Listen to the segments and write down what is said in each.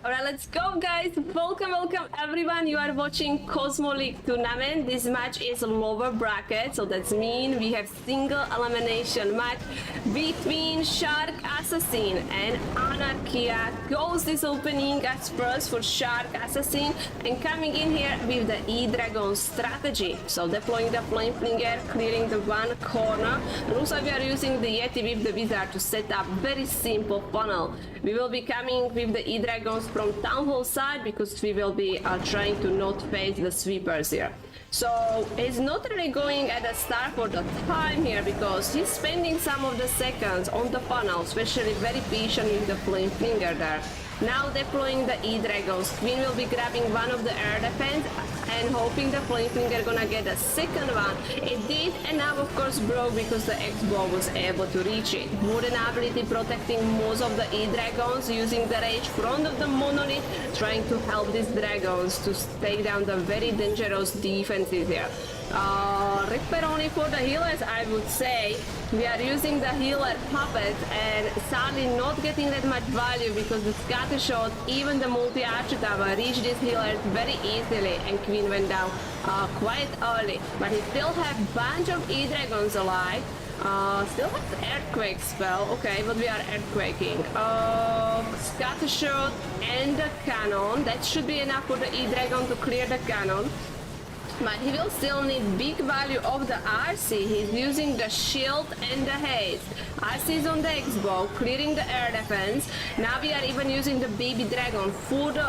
Alright, let's go guys. Welcome everyone. You are watching Cosmo League tournament. This match is lower bracket, so that's mean we have single elimination match between Shark Assassin and Anarchia. Goes this opening as first for Shark Assassin and coming in here with the E-Dragon strategy. So deploying the Flame Flinger, clearing the one corner. And also we are using the Yeti with the Wizard to set up very simple funnel. We will be coming with the E-Dragons from Town Hall side because we will be trying to not face the sweepers here. So he's not really going at the start for the time here because he's spending some of the seconds on the funnel, especially very patient with the Flame Flinger there. Now deploying the E-Dragons, Queen will be grabbing one of the air defense and hoping the Flame Flinger gonna get a second one. It did, and now of course broke because the X-Bow was able to reach it. Wooden ability protecting most of the E-Dragons, using the rage front of the Monolith, trying to help these dragons to take down the very dangerous defenses here. Repair only for the healers, I would say. We are using the healer puppet and sadly not getting that much value because the scatter shot, even the multi-archer tower, reached these healers very easily and Queen went down quite early. But he still have bunch of E-Dragons alive. Still has the earthquake spell. Okay, but we are earthquaking. Scatter shot and the cannon. That should be enough for the E-Dragon to clear the cannon. But he will still need big value of the RC. He's using the shield and the haste. RC is on the X-Bow, clearing the air defense. Now we are even using the baby dragon for the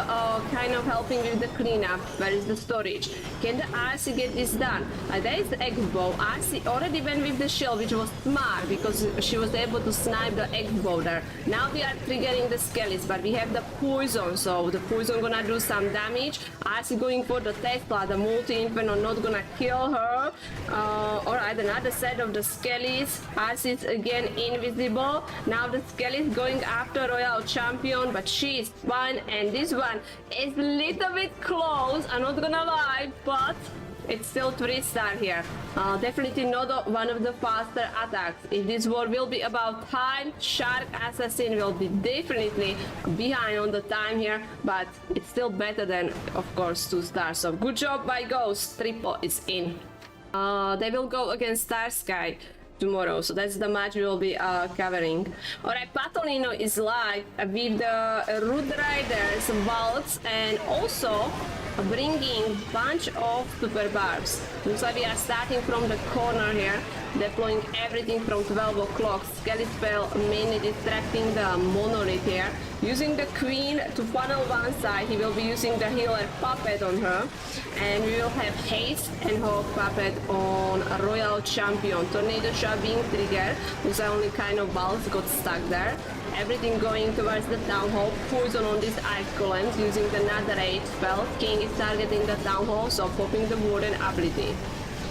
kind of helping with the cleanup. Where is the storage? Can the RC get this done? There is the X-Bow. RC already went with the shield, which was smart because she was able to snipe the X-Bow there. Now we are triggering the skellies, but we have the poison, so the poison gonna do some damage. RC going for the Tesla, the multi-inferno not gonna kill her. Alright, another set of the skellies. RC is again invisible. Now the skellies going after Royal Champion, but she is fine, and this one is a little bit close, I'm not gonna lie, but it's still 3-star here. Definitely not one of the faster attacks. If this war will be about time, Shark Assassin will be definitely behind on the time here, but it's still better than, of course, 2 stars. So good job by Ghost. Triple is in. They will go against Star Sky tomorrow, so that's the match we will be covering. Alright, Patolino is live with the Root Riders, Waltz, and also bringing bunch of super barbs. So we are starting from the corner here, deploying everything from 12 o'clock. Skelly spell mainly distracting the Monolith here. Using the Queen to funnel one side, he will be using the healer puppet on her. And we will have haste and hawk puppet on Royal Champion. Tornado shot being triggered, because only kind of balls got stuck there. Everything going towards the Town Hall. Poison on these ice golems using the Nether Rage spell. King is targeting the Town Hall, so popping the wooden ability.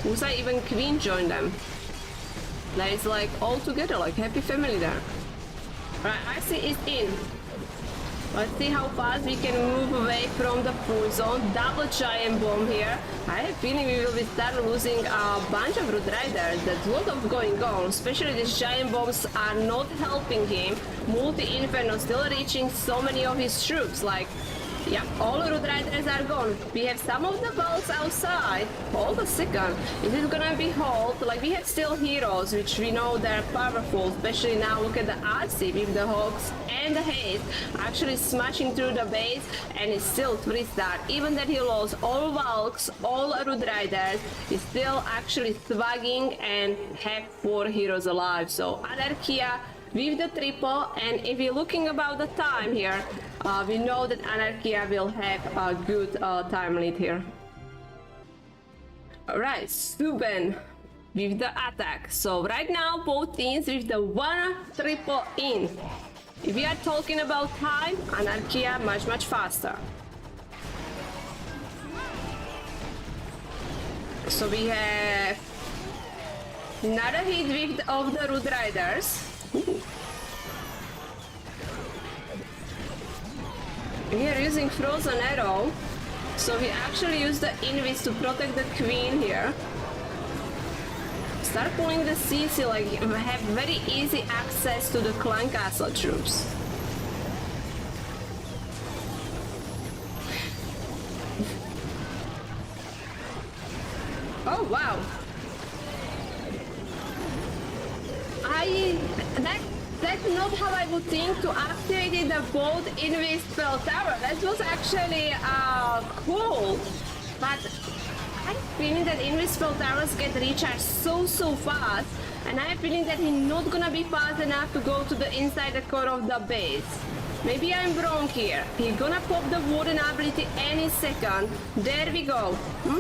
Usa even Queen joined them. That is like all together, like happy family there. Right, RC is in. Let's see how fast we can move away from the poison. Double giant bomb here. I have a feeling we will be start losing a bunch of Root Riders. There's a lot of going on, especially these giant bombs are not helping him. Multi-inferno still reaching so many of his troops, like yeah, all Root Riders are gone. We have some of the balls outside. Hold a second. Is it gonna be hold? Like, we have still heroes, which we know they're powerful, especially now. Look at the RC with the Hawks and the haste actually smashing through the base, and it's still 3-star. Even that he lost all Valks, all Root Riders, is still actually swagging and have 4 heroes alive. So Anarchia with the triple, and if you're looking about the time here, we know that Anarchia will have a good time lead here. Alright, Suben with the attack. So right now both teams with the 1 triple in. If we are talking about time, Anarchia much faster. So we have another hit with of the Root Riders. Ooh. We are using Frozen Arrow, so we actually use the Invis to protect the Queen here. Start pulling the CC, like have very easy access to the Clan Castle troops. think to activate the both invisible tower. That was actually cool, but I'm feeling that invisible towers get recharged so fast, and I'm feeling that he's not gonna be fast enough to go to the inside the core of the base. Maybe I'm wrong here. He's gonna pop the warden ability any second. There we go.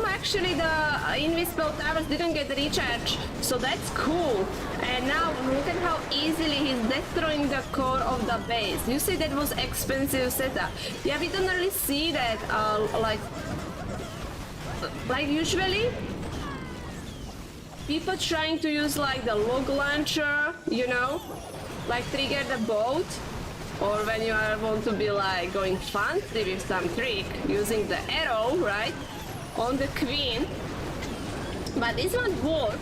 Actually, the invisible towers didn't get recharged, so that's cool. And now look at how easily he's destroying the core of the base. You see, that was expensive setup. Yeah, we don't really see that like usually people trying to use like the log launcher, you know, like trigger the boat. Or when you want to be like going fancy with some trick, using the arrow, right, on the queen. But this won't work.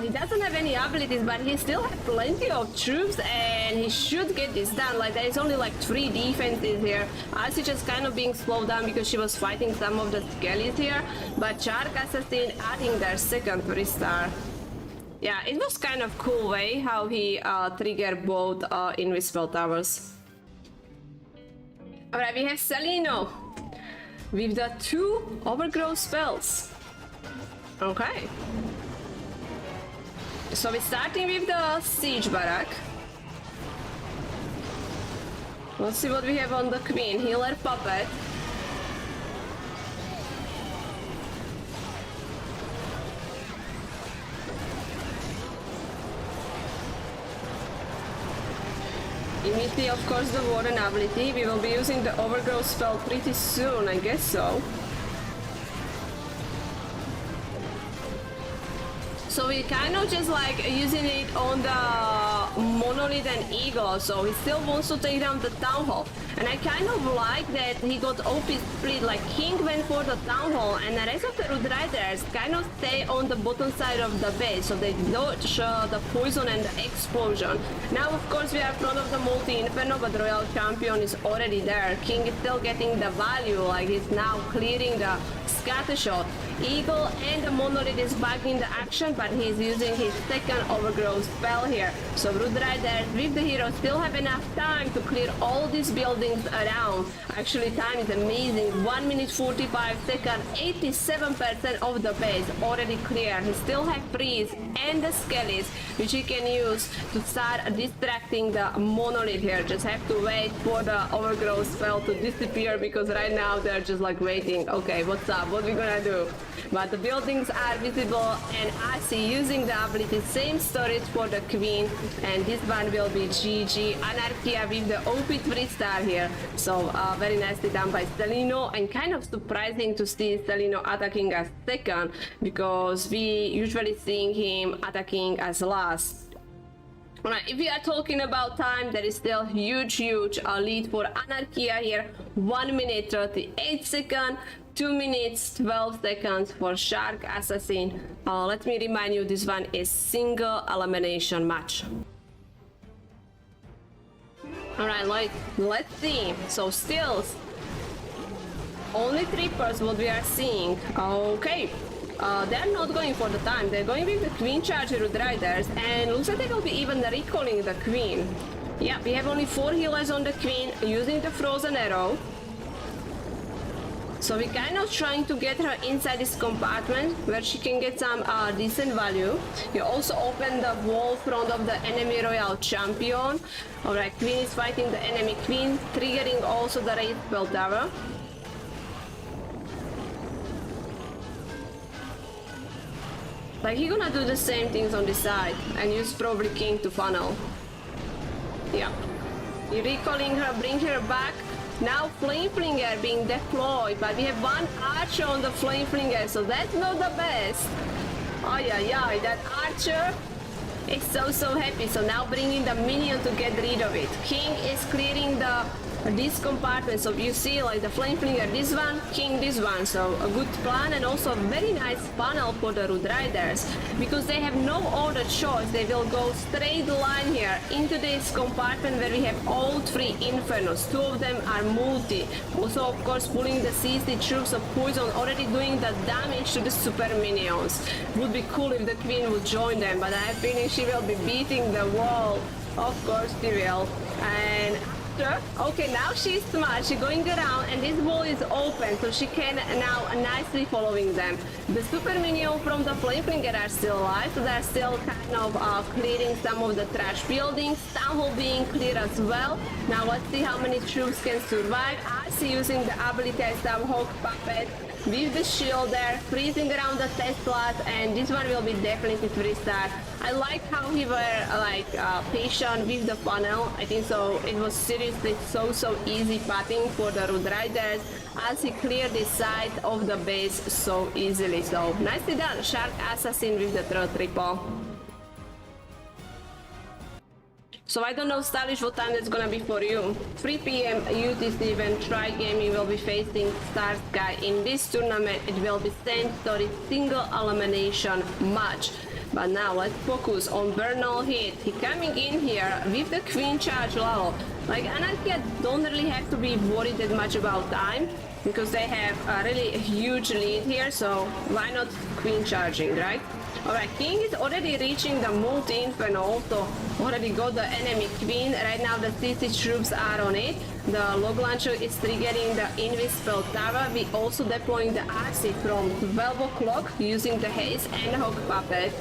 He doesn't have any abilities, but he still has plenty of troops, and he should get this done. Like, there is only like 3 defenses here. Arcee just kind of being slowed down because she was fighting some of the skellies here. But Shark Assassin adding their second 3-star. Yeah, it was kind of cool way how he triggered both invisible towers. Alright, we have Celino with the 2 overgrowth spells. Okay. So we're starting with the siege barrack. Let's see what we have on the queen. Healer puppet. Immediately, of course, the warden ability. We will be using the overgrowth spell pretty soon, I guess so. So we kind of just like using it on the monolith and eagle, so he still wants to take down the town hall. And I kind of like that he got OP split, like King went for the town hall and the rest of the Root Riders kind of stay on the bottom side of the base, so they dodge the poison and the explosion. Now of course we are in front of the multi-inferno, but Royal Champion is already there. King is still getting the value, like he's now clearing the scatter shot. Eagle and the monolith is back in the action, but he's using his second overgrowth spell here. So Root Riders with the hero still have enough time to clear all these buildings around. Actually, time is amazing. 1 minute 45 seconds, 87% of the base already clear. He still have freeze and the skellies, which he can use to start distracting the monolith here. Just have to wait for the overgrowth spell to disappear, because right now they're just like waiting. Okay, what's up? What we gonna do? But the buildings are visible, and Arcee using the ability, same storage for the queen, and this one will be GG. Anarchia with the OP 3-star here. So very nicely done by Celino, and kind of surprising to see Celino attacking as second, because we usually seeing him attacking as last. Alright, if we are talking about time, there is still huge lead for Anarchia here. 1 minute 38 seconds, 2 minutes 12 seconds for Shark Assassin. Let me remind you, this one is single elimination match. Alright, let's see. So still only 3% what we are seeing. Okay. They're not going for the time, they're going with the Queen Charge Root Riders, and looks like they will be even recalling the Queen. Yeah, we have only 4 healers on the Queen using the Frozen Arrow. So we're kind of trying to get her inside this compartment where she can get some decent value. You also open the wall front of the enemy Royal Champion. Alright, Queen is fighting the enemy Queen, triggering also the Raid Spell Tower. Like, he's gonna do the same things on this side and use probably King to funnel. Yeah. You're recalling her, bring her back. Now Flame Flinger being deployed, but we have 1 archer on the Flame Flinger, so that's not the best. Oh yeah, that archer is so happy. So now bringing the minion to get rid of it. King is clearing this compartment, so you see like the Flame Flinger this one, King this one, so a good plan, and also a very nice funnel for the Root Riders, because they have no other choice. They will go straight line here into this compartment where we have all 3 Infernos. 2 of them are multi, also of course pulling the CC troops of poison, already doing the damage to the super minions. Would be cool if the Queen would join them, but I have a feeling she will be beating the wall. Of course she will. And okay, now she's smart. She's going around and this wall is open, so she can now nicely following them. The super minions from the flame finger are still alive, so they're still kind of clearing some of the trash buildings. Town hall being clear as well. Now let's see how many troops can survive. I see using the ability as some hawk puppet with the shield there, freezing around the test slot, and this one will be definitely 3-star. I like how he were like patient with the funnel. I think so. It was seriously so easy pathing for the Road Riders as he cleared the side of the base so easily. So nicely done, Shark Assassin with the third triple. So I don't know, Stylish, what time that's gonna be for you. 3 p.m. UTC when Tri Gaming will be facing Star Sky. In this tournament, it will be same story, single elimination match. But now let's focus on Bernal hit. He coming in here with the Queen Charge level. Like Anarchia don't really have to be worried that much about time because they have a really huge lead here, so why not Queen Charging, right? Alright, King is already reaching the multi-inferno, also already got the enemy Queen. Right now the CC troops are on it. The log launcher is triggering the Invisible Tower. We also deploying the RC from 12 o'clock using the Haze and Hawk Puppet.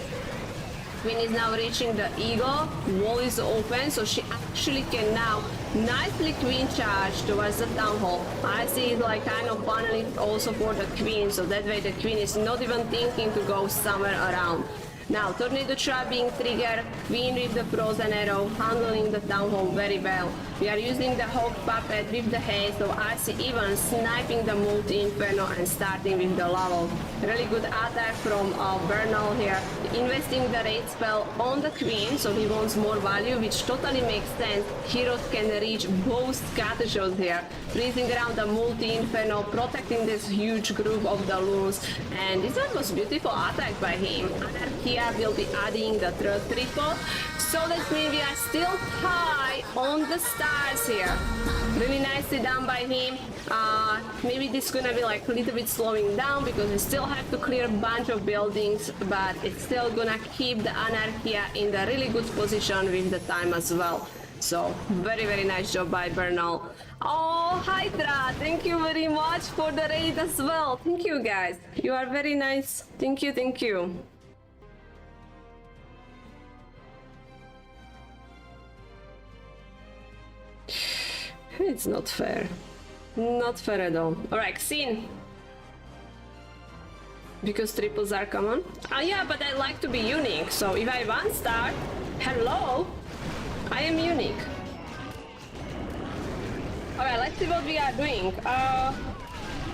Queen is now reaching the Eagle, wall is open, so she actually can now nicely Queen charge towards the Town Hall. I see it like kind of funneling also for the Queen, so that way the Queen is not even thinking to go somewhere around. Now, Tornado Trap being triggered, Queen with the Frozen Arrow, handling the Town Hall very well. We are using the Hawk Puppet with the Haze, so I see even sniping the multi-inferno and starting with the level. Really good attack from Bernal here, investing the raid spell on the Queen, so he wants more value, which totally makes sense. Heroes can reach both scattershots here, freezing around the multi-inferno, protecting this huge group of the loons, and this one was beautiful attack by him. Anarchia will be adding the third triple, so that means we are still high on the stars here. Really nicely done by him. Maybe this is gonna be like a little bit slowing down because we still have to clear a bunch of buildings, but it's still gonna keep the Anarchia in the really good position with the time as well. So very nice job by Bernal. Oh, Hydra, thank you very much for the raid as well. Thank you guys, you are very nice. Thank you. It's not fair. Not fair at all. Alright, Xin. Because triples are common? Yeah, but I like to be unique. So if I 1-star, hello, I am unique. Alright, let's see what we are doing.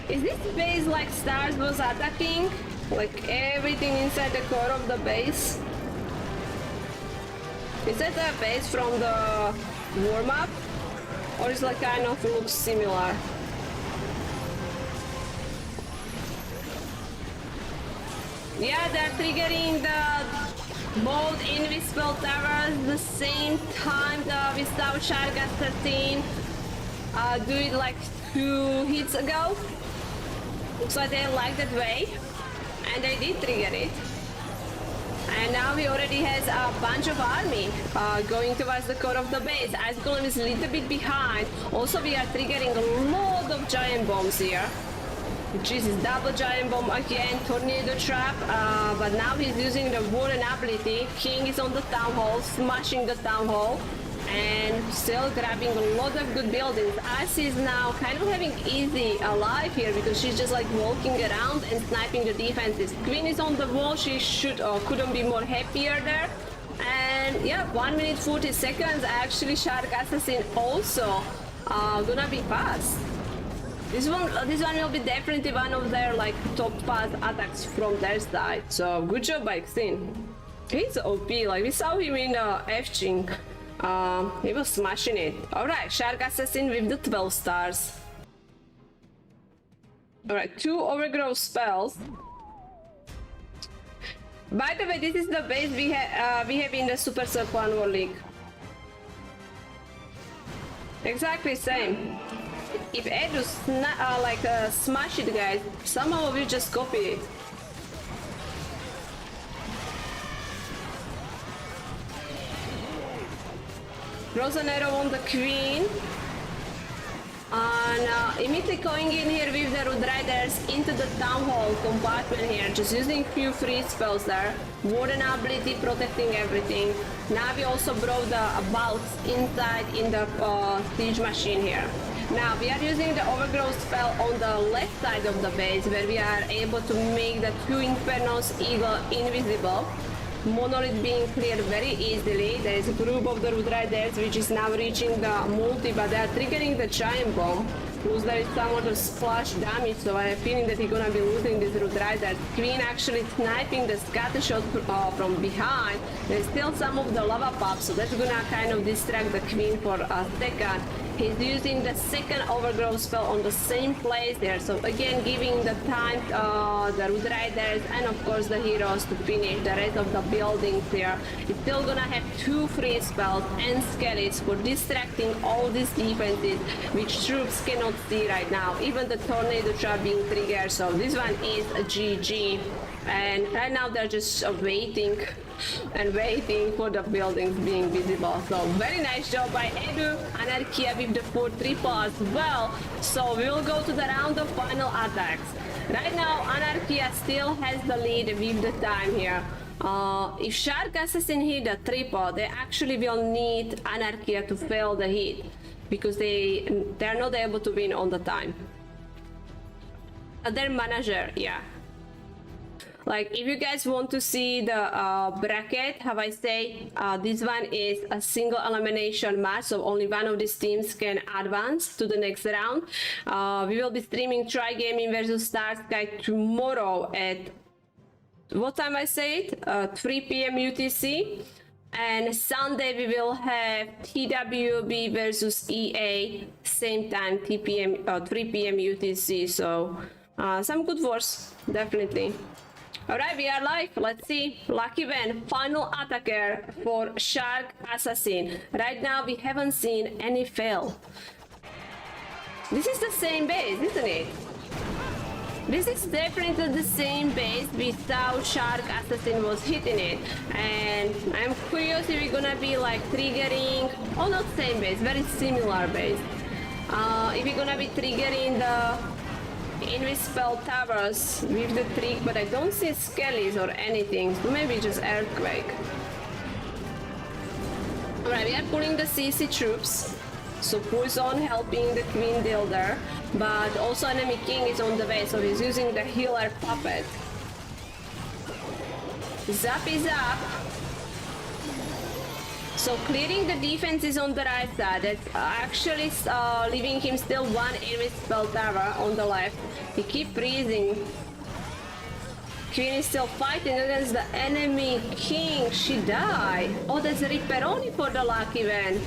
Is this base like Stars was attacking? Like everything inside the core of the base? Is that a base from the warm-up? Or is like kind of looks similar? Yeah, they're triggering the both Invisible Towers the same time without Shark at 13. Do it like 2 hits ago. Looks like they like that way. And they did trigger it. And now he already has a bunch of army going towards the core of the base. Ice Golem is a little bit behind. Also, we are triggering a lot of giant bombs here. Jesus, double giant bomb again, tornado trap, but now he's using the Warren ability. King is on the Town Hall, smashing the Town Hall, and still grabbing a lot of good buildings. Ice is now kind of having easy alive here because she's just like walking around and sniping the defenses. Queen is on the wall, she couldn't be more happier there. And yeah, 1 minute 40 seconds, actually Shark Assassin also gonna be fast. This one will be definitely one of their like top fast attacks from their side. So good job by Xin. He's OP, like we saw him in F-Ching. He was smashing it. Alright, Shark Assassin with the 12 stars. Alright, 2 overgrowth spells. By the way, this is the base we have in the Supercell Clan War League. Exactly same. If Edu smash it, guys, somehow we just copy it. Cross an arrow on the queen. And immediately going in here with the Root Riders into the Town Hall compartment here, just using few free spells there. Warden ability protecting everything. Now we also brought the bolts inside in the siege machine here. Now we are using the Overgrowth spell on the left side of the base, where we are able to make the 2 Infernos Eagle invisible. Monolith being cleared very easily. There is a group of the Root Riders which is now reaching the multi, but they are triggering the Giant Bomb. Plus there is somewhat of splash damage, so I have a feeling that he's gonna be losing this Root Rider. Queen actually sniping the scatter shot from behind. There's still some of the lava pops, so that's gonna kind of distract the Queen for a second. He's using the second Overgrowth spell on the same place there, so again giving the time the Root Riders and of course the heroes to finish the rest of the buildings here. He's still gonna have 2 free spells and skellies for distracting all these defenses which troops cannot see right now. Even the tornadoes are being triggered, so this one is a GG. And right now they're just waiting and waiting for the buildings being visible. So very nice job by Edu. Anarchia with the 4-3 as well. So we will go to the round of final attacks. Right now Anarchia still has the lead with the time here. If Shark Assassin hit a triple, they actually will need Anarchia to fail the hit, because they're not able to win on the time. Their manager, yeah. Like, if you guys want to see the bracket, how I say, this one is a single elimination match, so only one of these teams can advance to the next round. We will be streaming Try Gaming versus Star Sky tomorrow at, what time I say it? 3 p.m. UTC. And Sunday we will have TWB versus EA, same time, 3 p.m. UTC. So some good wars, definitely. Alright, we are live. Let's see. Lucky Van, final attacker for Shark Assassin. Right now we haven't seen any fail. This is the same base, isn't it? This is definitely the same base without Shark Assassin was hitting it. And I'm curious if we're gonna be like triggering, oh, not same base, very similar base. If we're gonna be triggering the Invisible Towers with the trick, but I don't see skellies or anything, so maybe just Earthquake. Alright, we are pulling the CC troops. So Poison helping the Queen Builder, but also enemy king is on the way, so he's using the healer puppet. Zap is up. So clearing the defenses on the right side, that's actually leaving him still one invisible tower on the left. He keep freezing. Queen is still fighting against the enemy king. She died. Oh, that's a Ripperoni for the lucky man.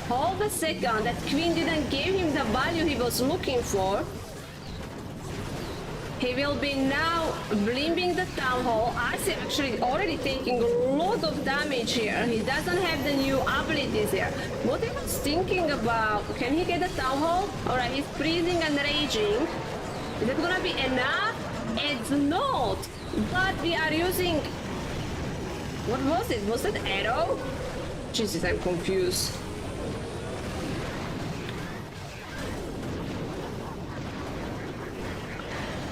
Hold a second, that Queen didn't give him the value he was looking for. He will be now blimping the Town Hall. Arcee actually already taking a lot of damage here. He doesn't have the new abilities here. What he was thinking about, can he get the Town Hall? Alright, he's freezing and raging. Is it gonna be enough? It's not. But we are using... What was it? Was that arrow? Jesus, I'm confused.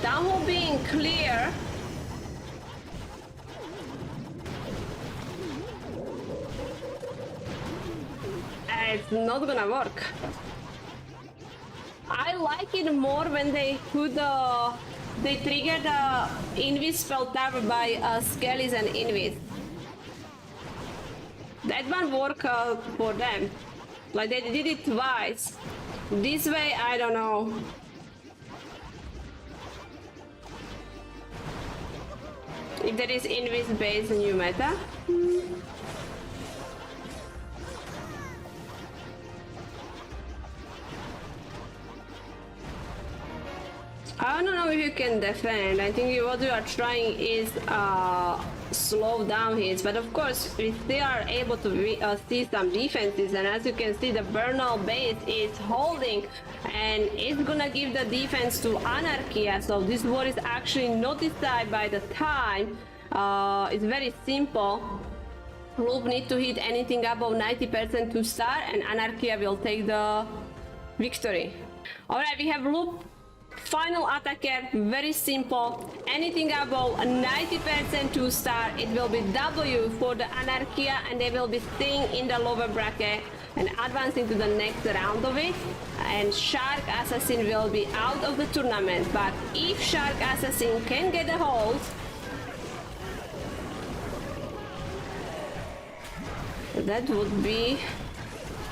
Town Hall being clear. It's not gonna work. I like it more when they put they trigger the Invis spell tower by Skellies and Invis. That one worked for them. Like they did it twice. This way, I don't know. If there is Invis base new meta. I don't know if you can defend. I think what you are trying is slow down his, but of course we still are able to see some defenses, and as you can see the Bernal base is holding and it's gonna give the defense to Anarchia, so this war is actually not decided by the time. It's very simple. Loop need to hit anything above 90% to start, and Anarchia will take the victory. Alright, we have Loop. Final attacker, very simple. Anything above 90% to start, it will be W for the Anarchia, and they will be staying in the lower bracket and advancing to the next round of it. And Shark Assassin will be out of the tournament, but if Shark Assassin can get a hold, that would be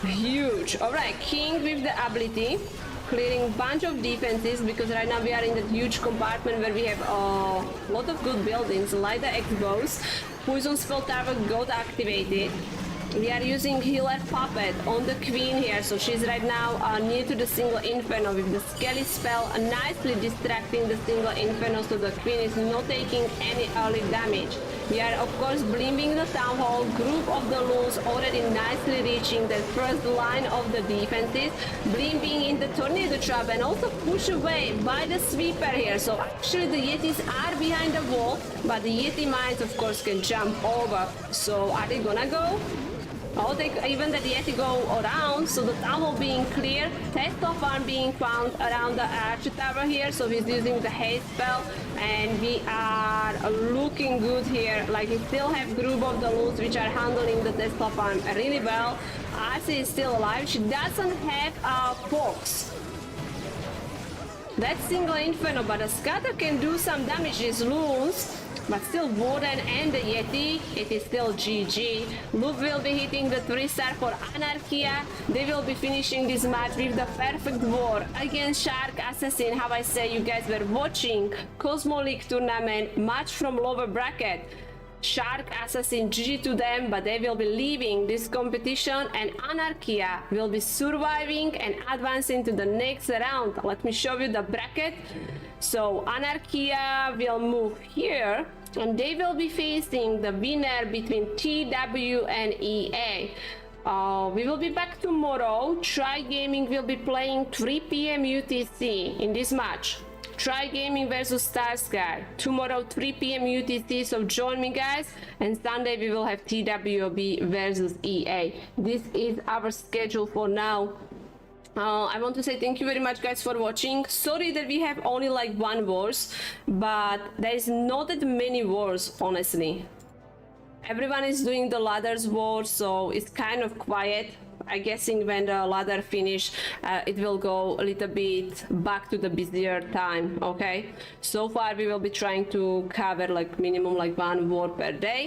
huge. Alright, King with the ability, clearing bunch of defenses, because right now we are in that huge compartment where we have a lot of good buildings, like the X-Bows. Poison Spell Tower got activated. We are using Healer Puppet on the Queen here, so she's right now near to the single Inferno with the Skelly spell, nicely distracting the single Inferno, so the Queen is not taking any early damage. We are of course blimping the Town Hall, group of the loons already nicely reaching the first line of the defenses, blimping in the Tornado Trap and also pushed away by the Sweeper here. So actually the Yetis are behind the wall, but the Yeti mines of course can jump over. So are they gonna go? Oh, even the Yeti go around, so the Town Hall being clear, Test of Arm being found around the Arch Tower here, so he's using the haste spell, and we are looking good here. Like, we still have group of the loons which are handling the Test of Arm really well. Arcee is still alive, she doesn't have a Fox. That's single Inferno, but the Scatter can do some damage, these loons. But still, Warden and the Yeti, it is still GG. Loop will be hitting the 3-star for Anarchia. They will be finishing this match with the perfect war against Shark Assassin. How I say, you guys were watching Cosmo League tournament match from lower bracket. Shark Assassin, GG to them, but they will be leaving this competition, and Anarchia will be surviving and advancing to the next round. Let me show you the bracket. So Anarchia will move here, and they will be facing the winner between TW and EA. We will be back tomorrow. Try Gaming will be playing 3 PM UTC in this match. Try Gaming versus Starsky. Tomorrow 3 PM UTC, so join me guys. And Sunday we will have TWOB versus EA. This is our schedule for now. I want to say thank you very much guys for watching. Sorry that we have only like one wars, but there is not that many wars honestly. Everyone is doing the ladders war, so it's kind of quiet. I'm guessing when the ladder finish, it will go a little bit back to the busier time. Okay, so far we will be trying to cover like minimum like one war per day.